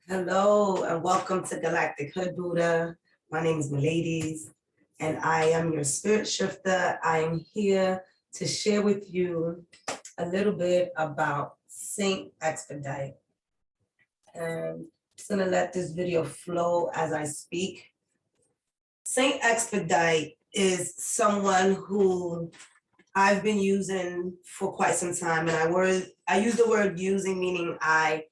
Hello and welcome to Galactic Hood Buddha. My name is Miladies and I am your spirit shifter. I am here to share with you a little bit about St.Expedite. And I'm just gonna let this video flow as I speak. St.Expedite is someone who I've been using for quite some time, and I use the word using meaning I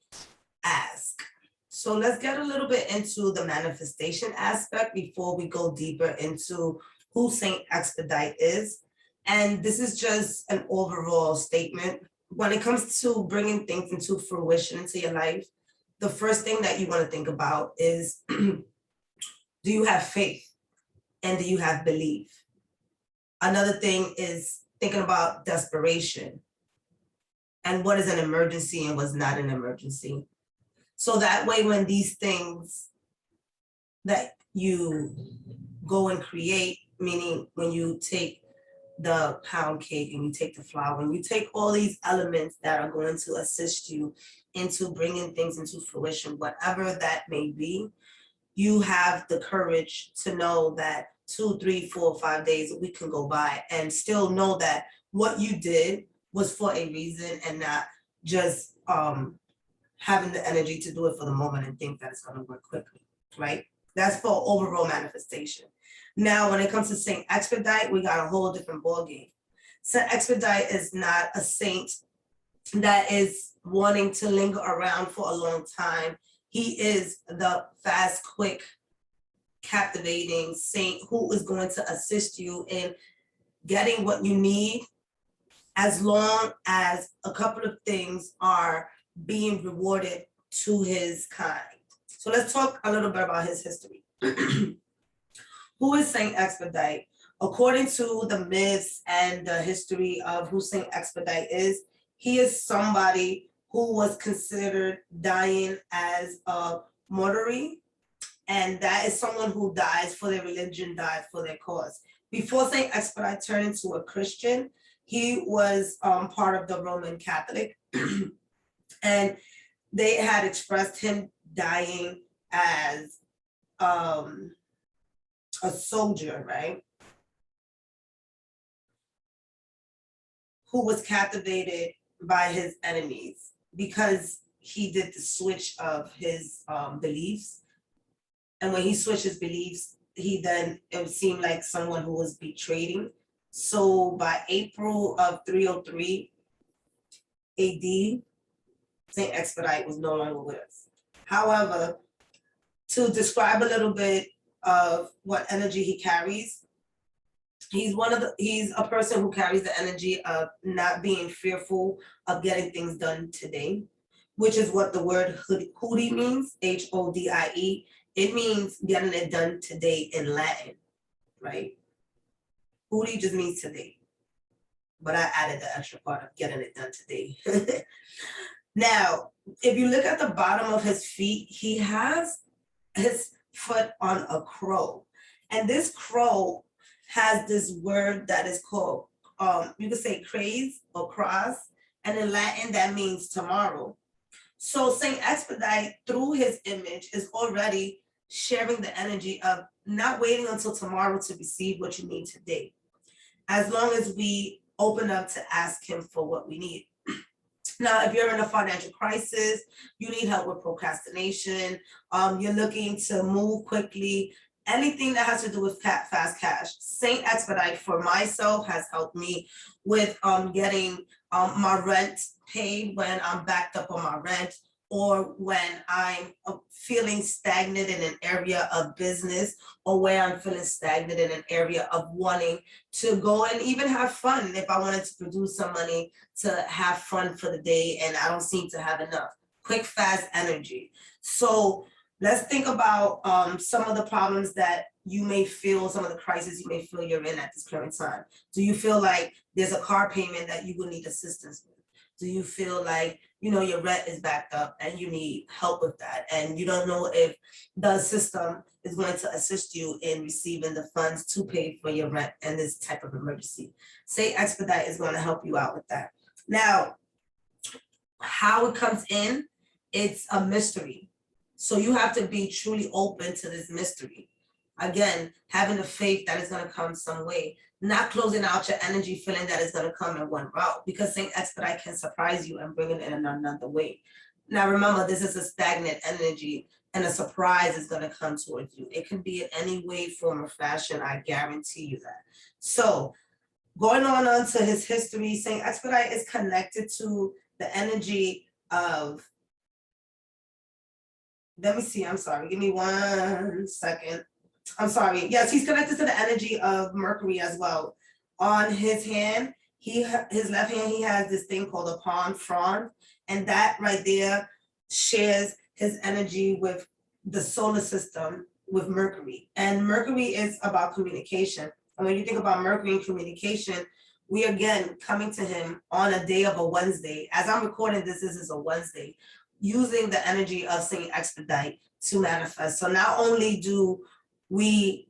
ask. So let's get a little bit into the manifestation aspect before we go deeper into who St.Expedite is. And this is just an overall statement. When it comes to bringing things into fruition into your life, the first thing that you want to think about is, do you have faith and do you have belief? Another thing is thinking about desperation and what is an emergency and what's not an emergency. So that way, when these things that you go and create, meaning when you take the pound cake and you take the flour and you take all these elements that are going to assist you into bringing things into fruition, whatever that may be, you have the courage to know that 2, 3, 4, 5 days a week can go by and still know that what you did was for a reason and not just having the energy to do it for the moment and think that it's going to work quickly, right? That's for overall manifestation. Now, when it comes to St.Expedite, we got a whole different ballgame. St.Expedite is not a saint that is wanting to linger around for a long time. He is the fast, quick, captivating saint who is going to assist you in getting what you need as long as a couple of things are being rewarded to his kind. So let's talk a little bit about his history. Who is St.Expedite? According to the myths and the history of who St.Expedite is, he is somebody who was considered dying as a martyr, and that is someone who dies for their religion, dies for their cause. Before St.Expedite turned into a Christian, he was part of the Roman Catholic. And they had expressed him dying as a soldier, right? Who was captivated by his enemies because he did the switch of his beliefs. And when he switched his beliefs, it seemed like someone who was betraying. So by April of 303 AD, St.Expedite was no longer with us. However, to describe a little bit of what energy he carries, he's a person who carries the energy of not being fearful of getting things done today, which is what the word hoodie means, Hodie. It means getting it done today in Latin, right? Hoodie just means today, but I added the extra part of getting it done today. Now, if you look at the bottom of his feet, he has his foot on a crow. And this crow has this word that is called, you could say craze or cross. And in Latin, that means tomorrow. So St.Expedite, through his image, is already sharing the energy of not waiting until tomorrow to receive what you need today. As long as we open up to ask him for what we need. Now, if you're in a financial crisis, you need help with procrastination, you're looking to move quickly, anything that has to do with fast cash. St.Expedite for myself has helped me with getting my rent paid when I'm backed up on my rent, or when I'm feeling stagnant in an area of business, or where I'm feeling stagnant in an area of wanting to go and even have fun. If I wanted to produce some money to have fun for the day and I don't seem to have enough. Quick, fast energy. So let's think about some of the problems that you may feel, some of the crises you may feel you're in at this current time. Do you feel like there's a car payment that you will need assistance with? Do you feel like, your rent is backed up and you need help with that, and you don't know if the system is going to assist you in receiving the funds to pay for your rent and this type of emergency? St.Expedite is going to help you out with that. Now, how it comes in, it's a mystery. So you have to be truly open to this mystery. Again, having the faith that it's gonna come some way, not closing out your energy, feeling that it's gonna come in one route, because St.Expedite can surprise you and bring it in another way. Now remember, this is a stagnant energy, and a surprise is gonna come towards you. It can be in any way, form, or fashion, I guarantee you that. So going on to his history, St.Expedite is connected to the energy of, let me see, I'm sorry, give me 1 second. I'm sorry, yes, he's connected to the energy of Mercury as well. On his hand, his left hand, he has this thing called a palm frond, and that right there shares his energy with the solar system, with Mercury. And Mercury is about communication. And when you think about Mercury and communication, we again coming to him on a day of a Wednesday. As I'm recording this is a Wednesday, using the energy of St.Expedite to manifest. So not only do we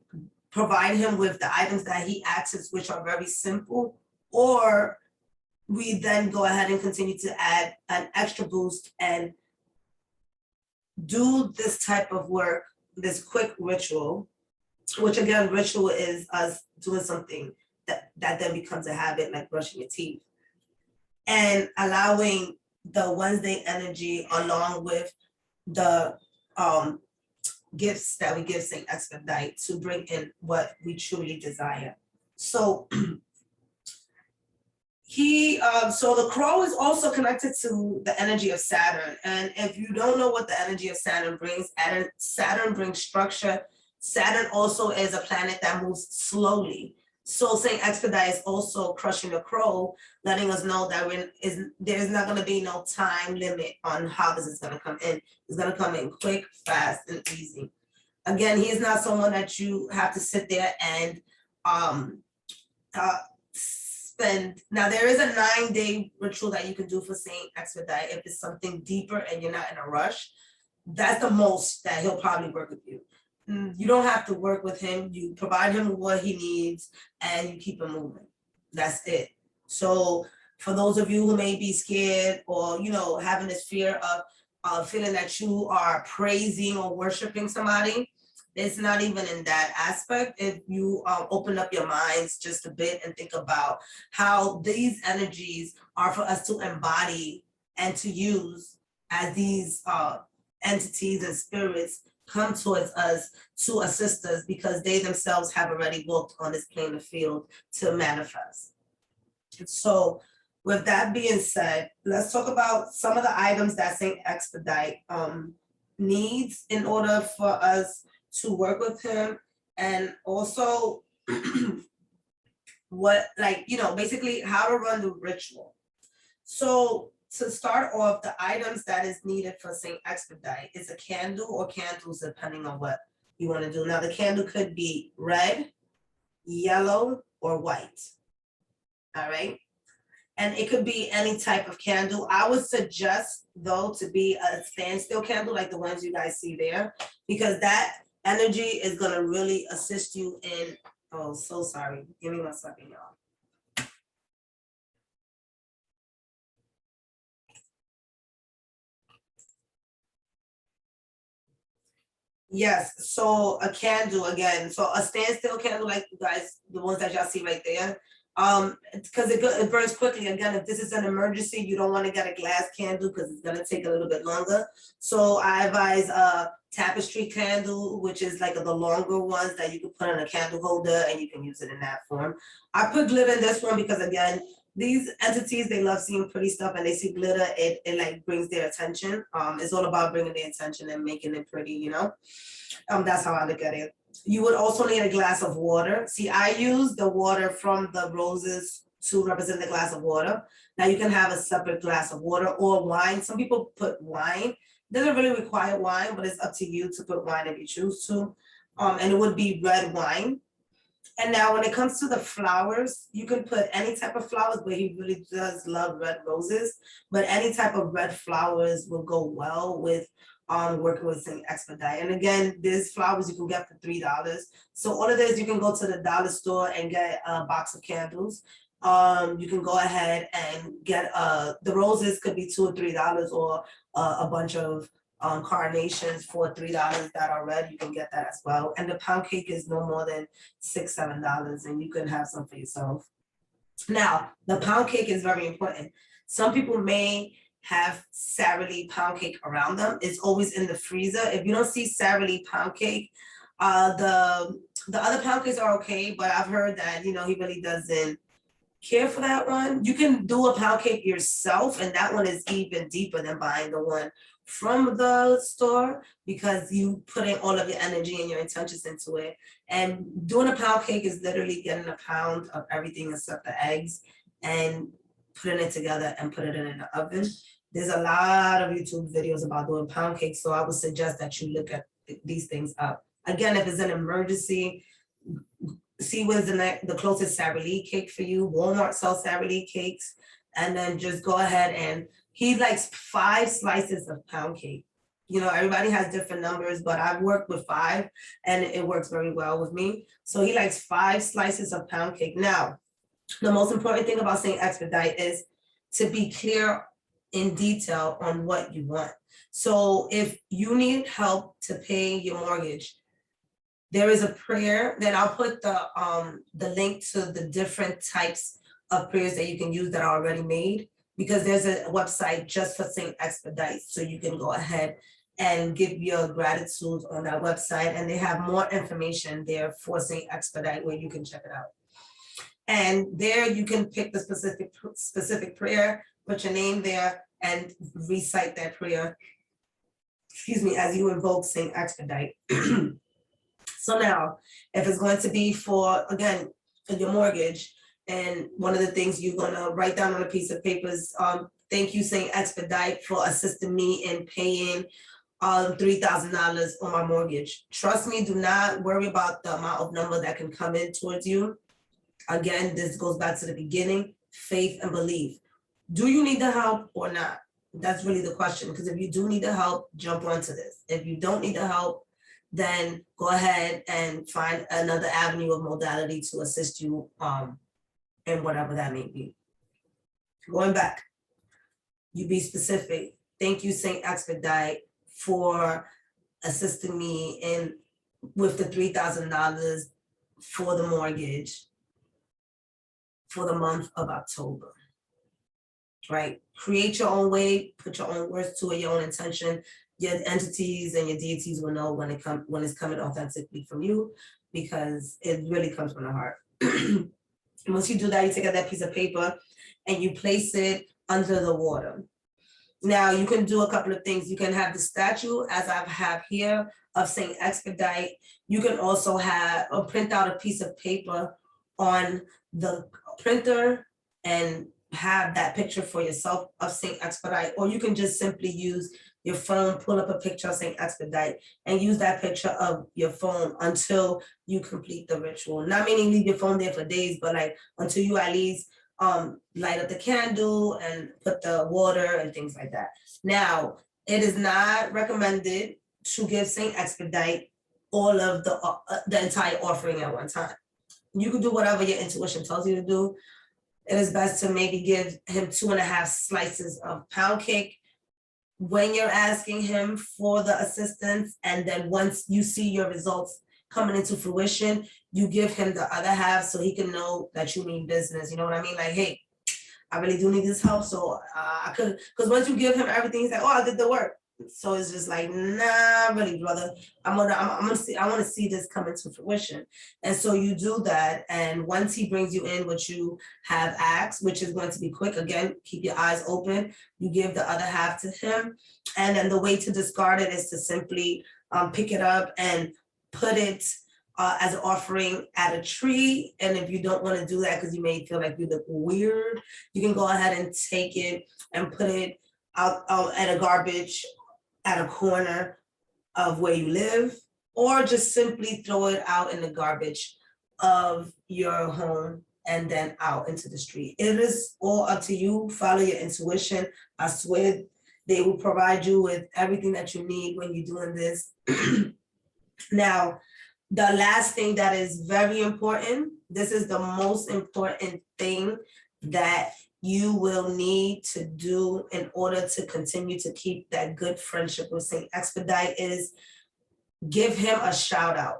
provide him with the items that he asks, which are very simple, or we then go ahead and continue to add an extra boost and do this type of work, this quick ritual, which again, ritual is us doing something that then becomes a habit, like brushing your teeth, and allowing the Wednesday energy along with the gifts that we give St.Expedite to bring in what we truly desire. So so the crow is also connected to the energy of Saturn. And if you don't know what the energy of Saturn brings, Saturn brings structure. Saturn also is a planet that moves slowly. So St.Expedite is also crushing the crow, letting us know that there's not going to be no time limit on how this is going to come in. It's going to come in quick, fast, and easy. Again, he is not someone that you have to sit there and spend. Now, there is a 9-day ritual that you can do for St.Expedite if it's something deeper and you're not in a rush. That's the most that he'll probably work with you. You don't have to work with him. You provide him with what he needs and you keep him moving. That's it. So for those of you who may be scared or, having this fear of feeling that you are praising or worshiping somebody, it's not even in that aspect. If you open up your minds just a bit and think about how these energies are for us to embody and to use as these entities and spirits come towards us to assist us, because they themselves have already walked on this plane of field to manifest. So with that being said, let's talk about some of the items that St.Expedite needs in order for us to work with him, and also basically how to run the ritual. So to start off, the items that is needed for St.Expedite is a candle or candles, depending on what you want to do. Now, the candle could be red, yellow, or white. All right. And it could be any type of candle. I would suggest, though, to be a standstill candle like the ones you guys see there, because that energy is going to really assist you in, oh, so sorry. Give me 1 second, y'all. Yes, so a candle again, so a standstill candle like you guys, the ones that y'all see right there, because it burns quickly. Again, if this is an emergency, you don't want to get a glass candle because it's gonna take a little bit longer. So I advise a tapestry candle, which is like the longer ones that you can put in a candle holder and you can use it in that form. I put glitter in this one because again, these entities, they love seeing pretty stuff, and they see glitter, it like brings their attention. It's all about bringing their attention and making it pretty, that's how I look at it. You would also need a glass of water. See, I use the water from the roses to represent the glass of water. Now you can have a separate glass of water or wine. Some people put wine. It doesn't really require wine, but it's up to you to put wine if you choose to. And it would be red wine. And now when it comes to the flowers, you can put any type of flowers, but he really does love red roses. But any type of red flowers will go well with working with St.Expedite. And again, there's flowers you can get for $3. So all of this, you can go to the dollar store and get a box of candles. You can go ahead and get the roses could be $2 or $3 or a bunch of carnations for $3 that are red. You can get that as well. And the pound cake is no more than $6-7, and you can have some for yourself. Now, the pound cake is very important. Some people may have Sara Lee pound cake around them. It's always in the freezer. If you don't see Sara Lee pound cake, the other pound cakes are okay, but I've heard that, he really doesn't care for that one. You can do a pound cake yourself, and that one is even deeper than buying the one from the store, because you put in all of your energy and your intentions into it. And doing a pound cake is literally getting a pound of everything except the eggs and putting it together and put it in the oven. There's a lot of YouTube videos about doing pound cakes, so I would suggest that you look at these things up. Again, if it's an emergency, see where's the closest Sara Lee cake for you. Walmart sells Sara Lee cakes, and then just go ahead and he likes 5 slices of pound cake. Everybody has different numbers, but I've worked with 5 and it works very well with me. So he likes 5 slices of pound cake. Now, the most important thing about St.Expedite is to be clear in detail on what you want. So if you need help to pay your mortgage, there is a prayer. Then I'll put the link to the different types of prayers that you can use that are already made, because there's a website just for St.Expedite. So you can go ahead and give your gratitude on that website, and they have more information there for St.Expedite where you can check it out. And there you can pick the specific prayer, put your name there, and recite that prayer, as you invoke St.Expedite. So now, if it's going to be for, again, for your mortgage, and one of the things you're gonna write down on a piece of paper is, thank you, St.Expedite, for assisting me in paying $3,000 on my mortgage. Trust me, do not worry about the amount of number that can come in towards you. Again, this goes back to the beginning, faith and belief. Do you need the help or not? That's really the question, because if you do need the help, jump onto this. If you don't need the help, then go ahead and find another avenue of modality to assist you in whatever that may be. Going back, you be specific. Thank you, St.Expedite, for assisting me with the $3,000 for the mortgage for the month of October. Right? Create your own way, put your own words to it, your own intention. Your entities and your deities will know when it's coming authentically from you, because it really comes from the heart. Once you do that, you take out that piece of paper and you place it under the water. Now you can do a couple of things. You can have the statue, as I have here, of St.Expedite. You can also have or print out a piece of paper on the printer and have that picture for yourself of St.Expedite, or you can just simply use your phone, pull up a picture of St.Expedite and use that picture of your phone until you complete the ritual. Not meaning leave your phone there for days, but like until you at least light up the candle and put the water and things like that. Now, it is not recommended to give St.Expedite all of the entire offering at one time. You can do whatever your intuition tells you to do. It is best to maybe give him 2.5 slices of pound cake when you're asking him for the assistance, and then once you see your results coming into fruition, you give him the other half so he can know that you mean business. You know what I mean? Like, hey, I really do need this help. So I could, because once you give him everything, he's like, oh, I did the work. So it's just like, nah, really, brother. I want to see this come into fruition. And so you do that. And once he brings you in what you have asked, which is going to be quick, again, keep your eyes open. You give the other half to him. And then the way to discard it is to simply pick it up and put it as an offering at a tree. And if you don't want to do that because you may feel like you look weird, you can go ahead and take it and put it out at a garbage at a corner of where you live, or just simply throw it out in the garbage of your home and then out into the street. It is all up to you. Follow your intuition. I swear they will provide you with everything that you need when you're doing this. Now, the last thing that is very important, this is the most important thing that you will need to do in order to continue to keep that good friendship with St.Expedite is give him a shout out.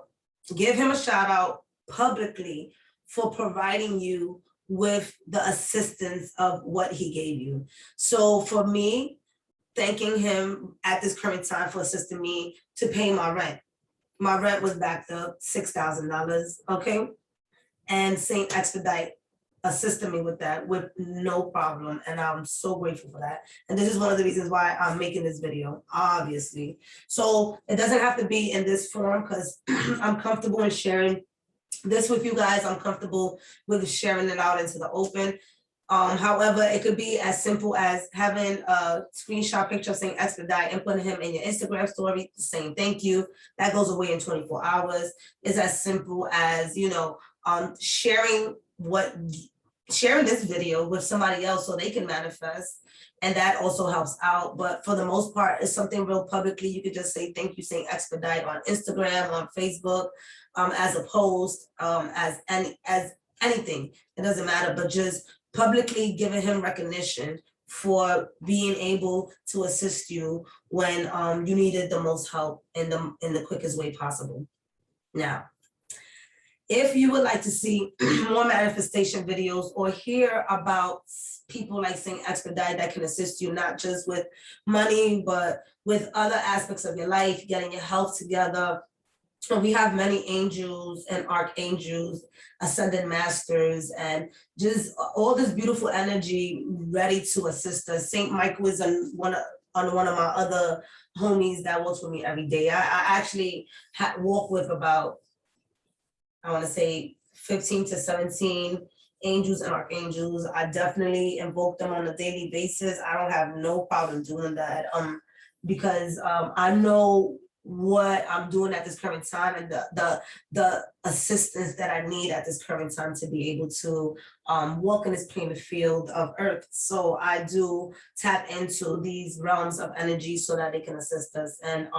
Give him a shout out publicly for providing you with the assistance of what he gave you. So for me, thanking him at this current time for assisting me to pay my rent. My rent was backed up $6,000, okay? And St.Expedite assisted me with that with no problem. And I'm so grateful for that. And this is one of the reasons why I'm making this video, obviously. So it doesn't have to be in this form because I'm comfortable in sharing this with you guys. I'm comfortable with sharing it out into the open. However, it could be as simple as having a screenshot picture of St.Expedite and putting him in your Instagram story, saying thank you. That goes away in 24 hours. It's as simple as, you know, sharing this video with somebody else so they can manifest, and that also helps out. But for the most part, it's something real publicly. You could just say thank you, St.Expedite, on Instagram, on Facebook, as a post, as anything. It doesn't matter, but just publicly giving him recognition for being able to assist you when you needed the most help in the quickest way possible. Now, if you would like to see more manifestation videos or hear about people like St.Expedite that can assist you, not just with money, but with other aspects of your life, getting your health together. And we have many angels and archangels, ascended masters, and just all this beautiful energy ready to assist us. St. Michael is on one of my other homies that works with me every day. I actually walk with about, I want to say 15 to 17 angels and archangels. I definitely invoke them on a daily basis. I don't have no problem doing that because I know what I'm doing at this current time and the assistance that I need at this current time to be able to walk in this playing field of earth. So I do tap into these realms of energy so that they can assist us. And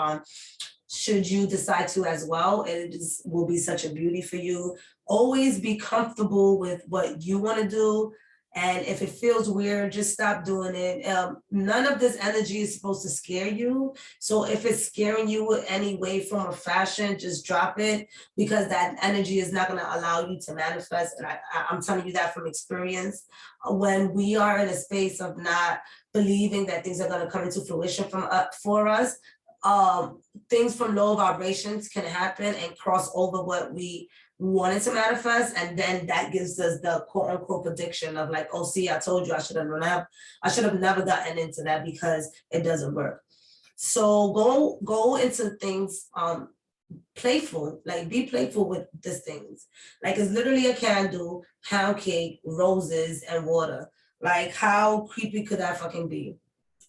should you decide to as well, it will be such a beauty for you. Always be comfortable with what you want to do. And if it feels weird, just stop doing it. None of this energy is supposed to scare you. So if it's scaring you in any way, form, or fashion, just drop it, because that energy is not going to allow you to manifest. And I'm telling you that from experience. When we are in a space of not believing that things are going to come into fruition for us, things from low vibrations can happen and cross over what we wanted to manifest, and then that gives us the quote unquote prediction of like, oh, see, I told you I should have never gotten into that because it doesn't work. So go into things playful, like be playful with these things. Like it's literally a candle, pound cake, roses, and water. Like how creepy could that fucking be?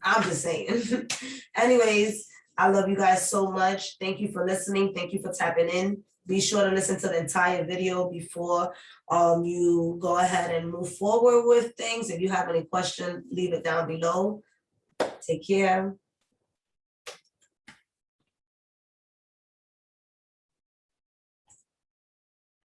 I'm just saying. Anyways, I love you guys so much. Thank you for listening. Thank you for tapping in. Be sure to listen to the entire video before you go ahead and move forward with things. If you have any questions, leave it down below. Take care.